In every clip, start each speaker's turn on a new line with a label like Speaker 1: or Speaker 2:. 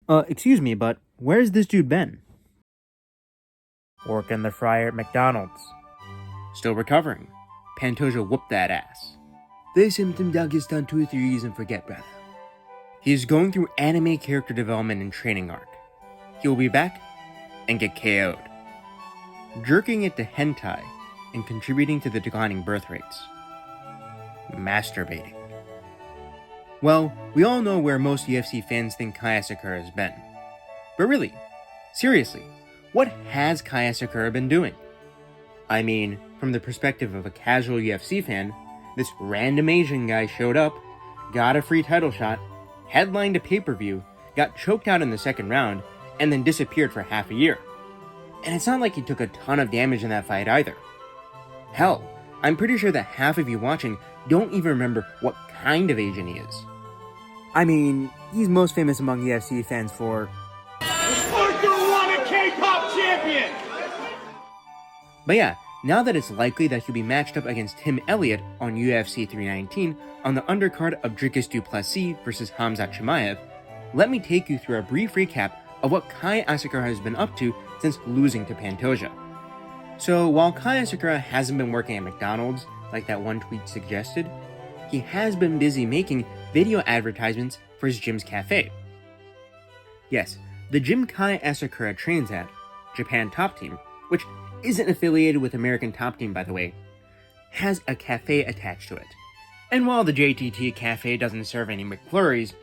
Speaker 1: Excuse me, but where's this dude been? Working the fryer at McDonald's. Still recovering. Pantoja whooped that ass. They sent him Dagestan 2 or 3 years and forget, brother. He is going through anime character development and training arc. He will be back and get KO'd. Jerking it to hentai and contributing to the declining birth rates. Masturbating. Well, we all know where most UFC fans think Kai Asakura has been. But really, seriously, what has Kai Asakura been doing? I mean, from the perspective of a casual UFC fan, this random Asian guy showed up, got a free title shot, headlined a pay-per-view, got choked out in the second round, and then disappeared for half a year. And it's not like he took a ton of damage in that fight either. Hell, I'm pretty sure that half of you watching don't even remember what kind of Asian he is. I mean, he's most famous among UFC fans for...
Speaker 2: Parker won a K-pop champion!
Speaker 1: But yeah, now that it's likely that he'll be matched up against Tim Elliott on UFC 319 on the undercard of Dricus du Plessis versus Khamzat Chimaev, let me take you through a brief recap of what Kai Asakura has been up to since losing to Pantoja. So while Kai Asakura hasn't been working at McDonald's, like that one tweet suggested, he has been busy making video advertisements for his gym's cafe. Yes, the gym Kai Asakura trains at, Japan Top Team, which isn't affiliated with American Top Team by the way, has a cafe attached to it. And while the JTT cafe doesn't serve any McFlurries,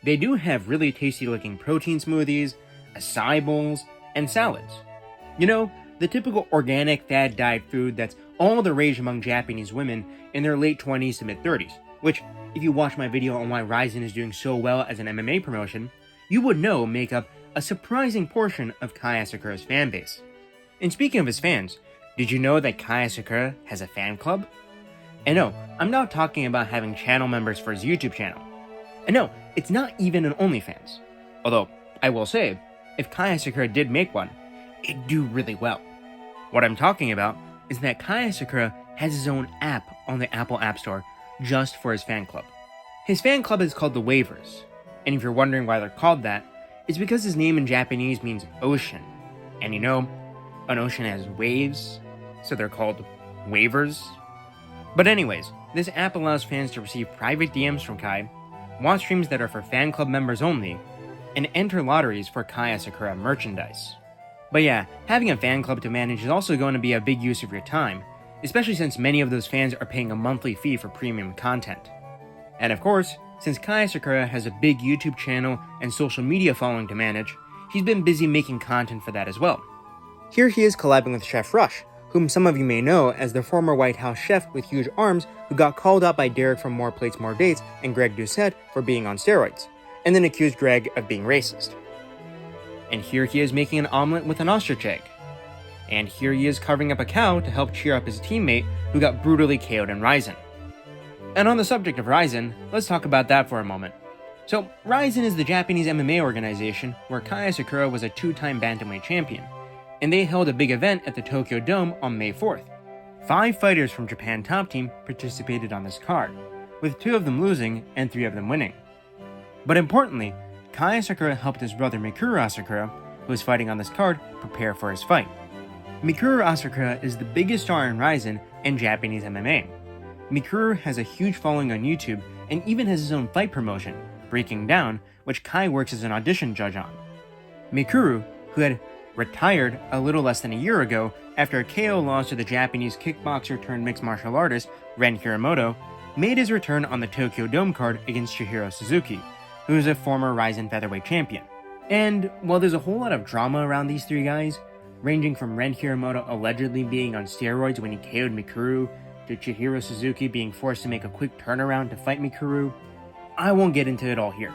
Speaker 1: they do have really tasty looking protein smoothies, acai bowls, and salads. You know, the typical organic fad diet food that's all the rage among Japanese women in their late 20s to mid 30s, which, if you watch my video on why Ryzen is doing so well as an MMA promotion, you would know make up a surprising portion of Kai Asakura's fan base. And speaking of his fans, did you know that Kai Asakura has a fan club? And no, I'm not talking about having channel members for his YouTube channel. And no, it's not even an OnlyFans. Although, I will say, if Kai Asakura did make one, it'd do really well. What I'm talking about is that Kai Asakura has his own app on the Apple App Store just for his fan club. His fan club is called the Waivers, and if you're wondering why they're called that, it's because his name in Japanese means ocean. And you know, an ocean has waves, so they're called waivers. But anyways, this app allows fans to receive private DMs from Kai, watch streams that are for fan club members only, and enter lotteries for Kai Asakura merchandise. But yeah, having a fan club to manage is also going to be a big use of your time, especially since many of those fans are paying a monthly fee for premium content. And of course, since Kai Asakura has a big YouTube channel and social media following to manage, he's been busy making content for that as well. Here he is collabing with Chef Rush, whom some of you may know as the former White House chef with huge arms who got called out by Derek from More Plates, More Dates and Greg Doucette for being on steroids, and then accused Greg of being racist. And here he is making an omelet with an ostrich egg. And here he is carving up a cow to help cheer up his teammate who got brutally KO'd in Ryzen. And on the subject of Ryzen, let's talk about that for a moment. So, Ryzen is the Japanese MMA organization where Kai Asakura was a 2-time bantamweight champion, and they held a big event at the Tokyo Dome on May 4th. 5 fighters from Japan Top Team participated on this card, with 2 of them losing and 3 of them winning. But importantly, Kai Asakura helped his brother Mikuru Asakura, who was fighting on this card, prepare for his fight. Mikuru Asakura is the biggest star in Ryzen and Japanese MMA. Mikuru has a huge following on YouTube and even has his own fight promotion, Breaking Down, which Kai works as an audition judge on. Mikuru, who had retired a little less than a year ago after a KO loss to the Japanese kickboxer turned mixed martial artist Ren Hiramoto, made his return on the Tokyo Dome card against Chihiro Suzuki, who is a former Ryzen featherweight champion. And while there's a whole lot of drama around these 3 guys, ranging from Ren Hiramoto allegedly being on steroids when he KO'd Mikuru, to Chihiro Suzuki being forced to make a quick turnaround to fight Mikuru, I won't get into it all here.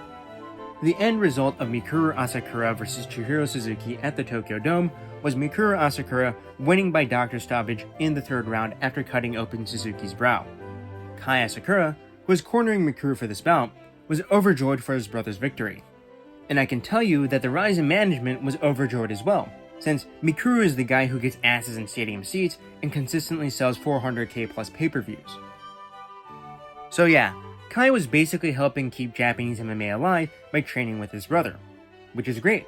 Speaker 1: The end result of Mikuru Asakura versus Chihiro Suzuki at the Tokyo Dome was Mikuru Asakura winning by doctor stoppage in the 3rd round after cutting open Suzuki's brow. Kai Asakura, who was cornering Mikuru for this bout, was overjoyed for his brother's victory. And I can tell you that the Ryzen management was overjoyed as well, since Mikuru is the guy who gets asses in stadium seats and consistently sells 400k plus pay-per-views. So yeah, Kai was basically helping keep Japanese MMA alive by training with his brother. which is great.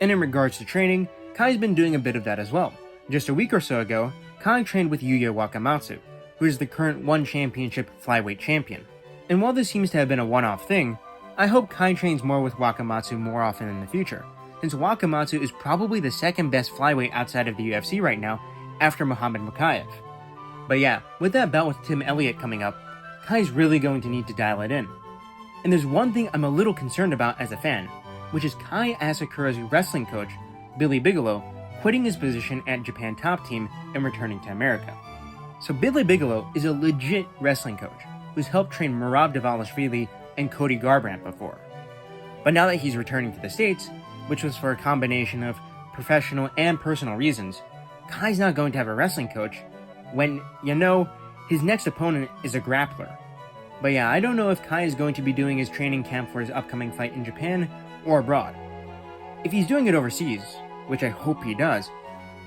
Speaker 1: And in regards to training, Kai's been doing a bit of that as well. Just a week or so ago, Kai trained with Yuya Wakamatsu, who is the current One Championship flyweight champion. And while this seems to have been a one-off thing, I hope Kai trains more with Wakamatsu more often in the future, since Wakamatsu is probably the second best flyweight outside of the UFC right now, after Muhammad Mokaev. But yeah, with that bout with Tim Elliott coming up, Kai's really going to need to dial it in. And there's one thing I'm a little concerned about as a fan, which is Kai Asakura's wrestling coach, Billy Bigelow, quitting his position at Japan Top Team and returning to America. So Billy Bigelow is a legit wrestling coach who's helped train Merab Dvalishvili and Cody Garbrandt before. But now that he's returning to the States, which was for a combination of professional and personal reasons, Kai's not going to have a wrestling coach when, his next opponent is a grappler. But yeah, I don't know if Kai is going to be doing his training camp for his upcoming fight in Japan or abroad. If he's doing it overseas, which I hope he does,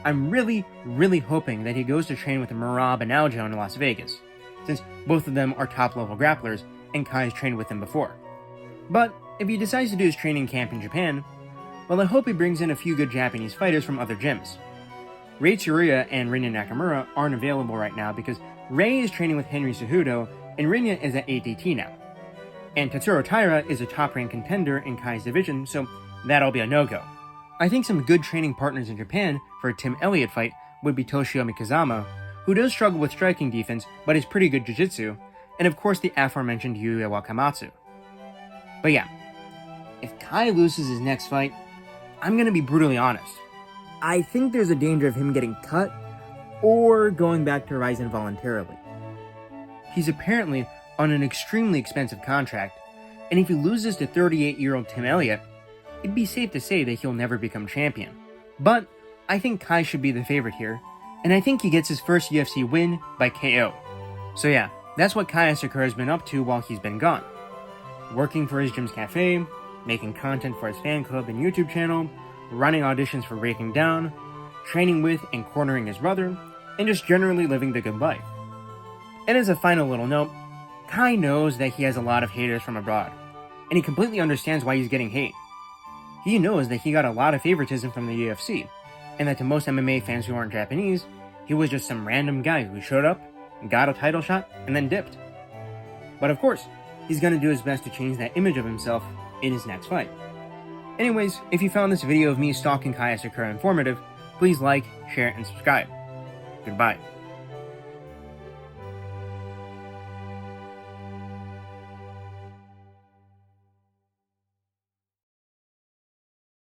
Speaker 1: I'm really, really hoping that he goes to train with Merab and Aljo in Las Vegas, since both of them are top-level grapplers and Kai has trained with them before. But if he decides to do his training camp in Japan, well, I hope he brings in a few good Japanese fighters from other gyms. Rei Tsuruya and Rinya Nakamura aren't available right now because Rei is training with Henry Cejudo and Rinya is at ATT now. And Tatsuro Taira is a top-ranked contender in Kai's division, so that'll be a no-go. I think some good training partners in Japan for a Tim Elliott fight would be Toshiomi Kazama, who does struggle with striking defense but is pretty good jiu-jitsu, and of course the aforementioned Yuya Wakamatsu. But yeah, if Kai loses his next fight, I'm gonna be brutally honest. I think there's a danger of him getting cut or going back to Rizin voluntarily. He's apparently on an extremely expensive contract, and if he loses to 38-year-old Tim Elliott, it'd be safe to say that he'll never become champion. But I think Kai should be the favorite here, and I think he gets his first UFC win by KO. So yeah, that's what Kai Asakura has been up to while he's been gone. Working for his gym's cafe, making content for his fan club and YouTube channel, running auditions for Breaking Down, training with and cornering his brother, and just generally living the good life. And as a final little note, Kai knows that he has a lot of haters from abroad, and he completely understands why he's getting hate. He knows that he got a lot of favoritism from the UFC, and that to most MMA fans who aren't Japanese, he was just some random guy who showed up, got a title shot, and then dipped. But of course, he's going to do his best to change that image of himself in his next fight. Anyways, if you found this video of me stalking Kai Asakura informative, please like, share, and subscribe. Goodbye.